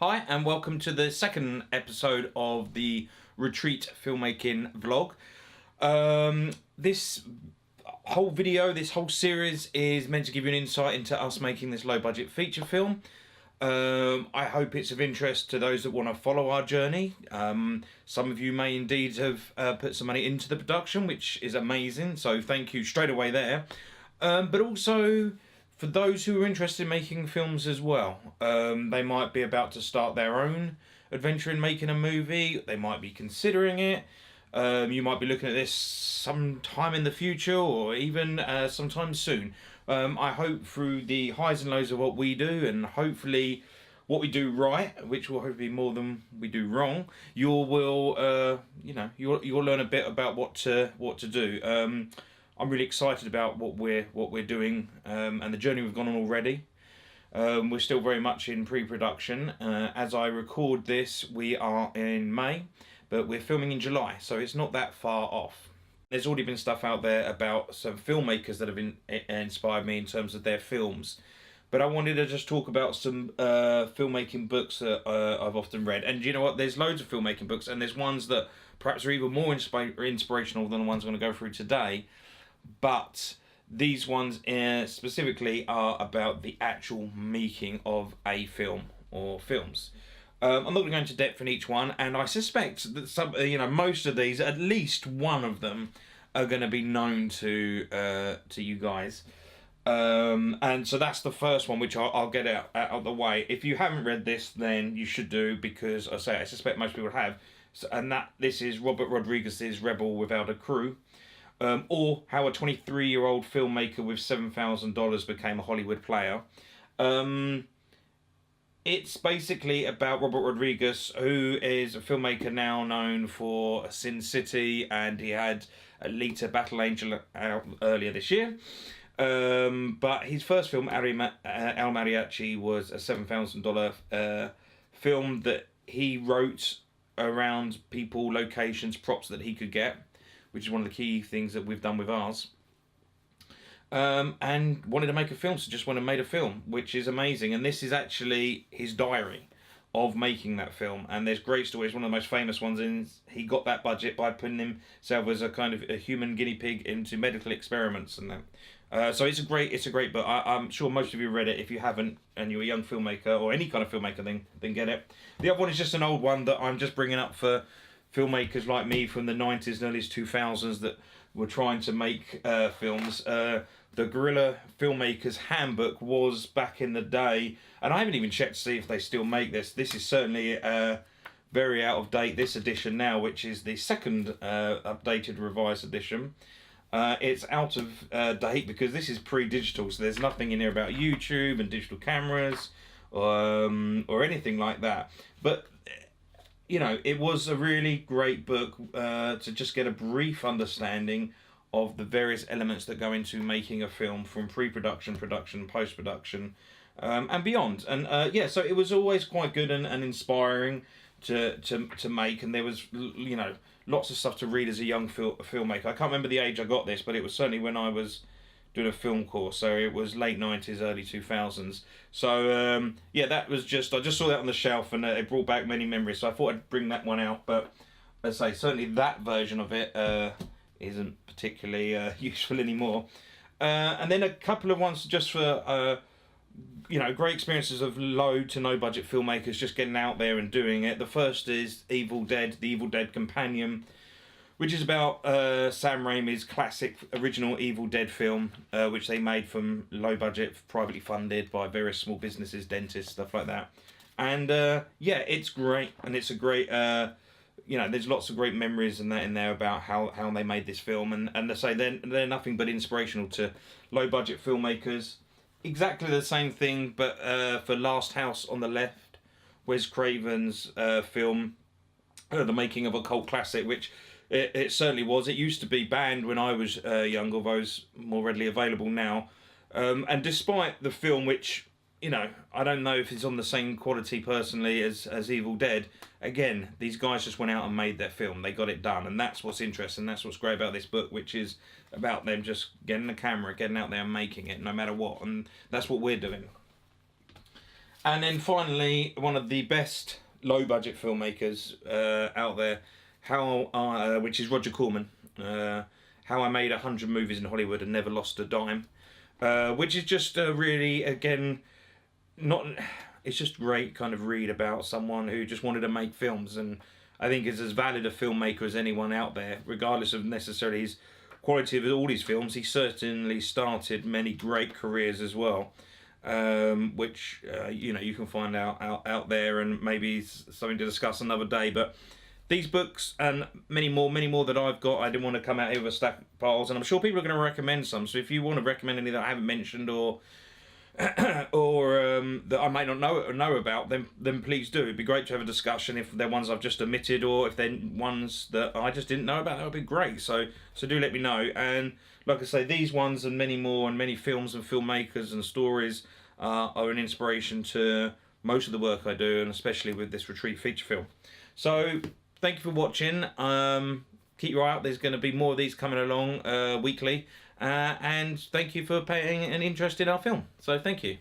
Hi and welcome to the second episode of the Retreat Filmmaking vlog. This whole series is meant to give you an insight into us making this low budget feature film. I hope it's of interest to those that want to follow our journey. Some of you may indeed have put some money into the production, which is amazing, so thank you straight away there. But also for those who are interested in making films as well. They might be about to start their own adventure in making a movie. They might be considering it. You might be looking at this sometime in the future or even sometime soon. I hope through the highs and lows of what we do, and hopefully what we do right, which will hopefully be more than we do wrong, you'll learn a bit about what to do. I'm really excited about what we're doing and the journey we've gone on already. We're still very much in pre-production. As I record this, we are in May, but we're filming in July, so it's not that far off. There's already been stuff out there about some filmmakers that have inspired me in terms of their films, but I wanted to just talk about some filmmaking books that I've often read. And you know what, there's loads of filmmaking books, and there's ones that perhaps are even more inspirational than the ones I'm going to go through today. But these ones specifically are about the actual making of a film or films. I'm not going to go into depth in each one, and I suspect that most of these, at least one of them, are going to be known to you guys. And so that's the first one, which I'll get out of the way. If you haven't read this, then you should do, because I suspect most people have. This is Robert Rodriguez's Rebel Without a Crew. Or how a 23-year-old filmmaker with $7,000 became a Hollywood player. It's basically about Robert Rodriguez, who is a filmmaker now known for Sin City, and he had Alita Battle Angel out earlier this year. But his first film, El Mariachi, was a $7,000 film that he wrote around people, locations, props that he could get, which is one of the key things that we've done with ours. And wanted to make a film, so just went and made a film, which is amazing. And this is actually his diary of making that film. And there's great stories. One of the most famous ones is he got that budget by putting himself as a kind of a human guinea pig into medical experiments and that. So it's a great book. I'm sure most of you read it. If you haven't, and you're a young filmmaker or any kind of filmmaker, then get it. The other one is just an old one that I'm just bringing up for filmmakers like me from the 90s and early 2000s that were trying to make films. The Guerrilla Filmmaker's Handbook was back in the day, and I haven't even checked to see if they still make this. This is certainly very out of date, this edition now, which is the second updated revised edition. It's out of date because this is pre-digital, so there's nothing in here about YouTube and digital cameras or anything like that. But it was a really great book to just get a brief understanding of the various elements that go into making a film, from pre-production, production, post-production, and beyond. And so it was always quite good and inspiring to make. And there was lots of stuff to read as a young filmmaker. I can't remember the age I got this, but it was certainly when I was doing a film course, so it was late 90s, early 2000s. So that was I just saw that on the shelf, and it brought back many memories, so I thought I'd bring that one out. But let's say certainly that version of it isn't particularly useful anymore. And then a couple of ones just for great experiences of low to no budget filmmakers just getting out there and doing it. The first is the Evil Dead Companion, which is about Sam Raimi's classic original Evil Dead film, which they made from low budget, privately funded by various small businesses, dentists, stuff like that. And it's great, and it's a great there's lots of great memories in there about how they made this film, and they say they're nothing but inspirational to low budget filmmakers. Exactly the same thing, but for Last House on the Left, Wes Craven's film, the making of a cult classic, which it certainly was. It used to be banned when I was young, although it's more readily available now. And despite the film, which I don't know if it's on the same quality personally as Evil Dead, again, these guys just went out and made their film. They got it done, and that's what's interesting. That's what's great about this book, which is about them just getting the camera, getting out there and making it, no matter what. And that's what we're doing. And then finally, one of the best low budget filmmakers out there, which is Roger Corman. How I Made 100 Movies in Hollywood and Never Lost a Dime, which is just really, again, not. It's just great kind of read about someone who just wanted to make films, and I think is as valid a filmmaker as anyone out there, regardless of necessarily his quality of all his films. He certainly started many great careers as well, which you can find out there, and maybe something to discuss another day. But these books and many more that I've got, I didn't want to come out here with a stack of piles, and I'm sure people are going to recommend some. So if you want to recommend any that I haven't mentioned or that I may not know about, then please do. It'd be great to have a discussion if they're ones I've just omitted, or if they're ones that I just didn't know about. That would be great. So do let me know. And like I say, these ones and many more, and many films and filmmakers and stories are an inspiration to most of the work I do, and especially with this retreat feature film. So thank you for watching. Keep your eye out. There's going to be more of these coming along weekly. And thank you for paying an interest in our film. So thank you.